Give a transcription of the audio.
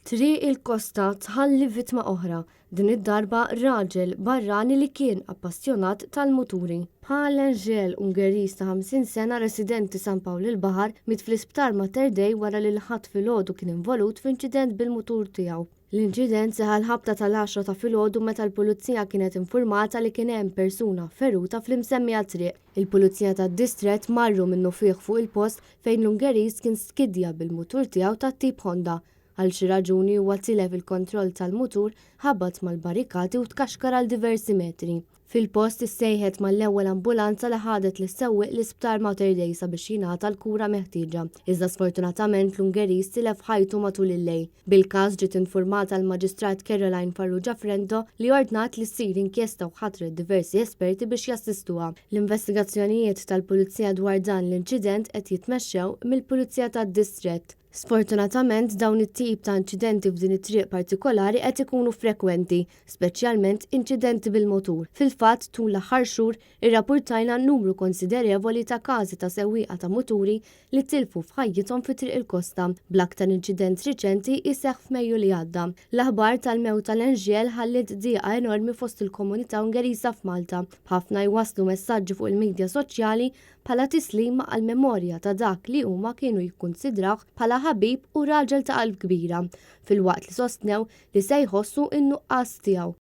Triq il-Kosta tħalli vittma oħra, din id-darba raġel barrani li kien appassjonat tal-muturi. Bħal Angel Ungeris ta' 50 sena residenti San Pawl il-Baħar mit fl-isptar Mater Dei wara li l-ħadd filgħodu kien involut f'inċident bil-mutur tiegħu. L-inċident seħal ħabta tal-10 ta' filgħodu meta l-pulizija kienet informata li kien hemm persuna feruta fl-imsemmija triq. Il-pulizija tad-distrett marru minnu fih fuq il-post fejn l-Ungeris kien skidja bil-mutur tiegħu tat-tip Honda. Għal xi raġuni huwa tilef il-kontroll tal-mutur ħabat mal-barikati u tkaxkar għal diversi metri. Fil-post issejħet mal-ewwel ambulanza li ħadet lis-sewwieq l-isptar Mater Dei sabiex jingħata l-kura meħtieġa. Iżda sfortunatament l-Ungeris tilef ħajtu matul il-lejl. Bil-każ ġiet infurmata l-Maġistrat Caroline Farrugia Frento li ordnat li ssir inkjesta u ħatret diversi esperti biex jassistuha. L-investigazzjonijiet tal-Pulizija dwar dan l-inċident qed jitmexxew mill-Pulizija tad-Distrett. Sfortunatament dawn it-tip ta' inċidenti f'din it-triq partikolari qed ikunu frekwenti, speċjalment inċidenti bil-motur. Fil-fatt tul l-aħħar xhur irrappurtajna numru konsiderevoli ta' każi ta' sewwieqa ta' muturi li tilfu f'ħajjithom fi triq il-Kosta, bl-aktar inċident riċenti iseħħ f'Mejju li għadda. L-aħbar tal-mewt tal-Angel ħallit dieqa enormi fost il-komunità Ungeriża f'Malta. Ħafna jwasslu messaġġi fuq il-medja soċjali bħala tislim għall-memorja ta' dak li huma kienu jikkunsidrawh bħala ħabib u raġel ta' qalb kbira, filwaqt li sostnew li se jħossu in-nuqqas tiegħu.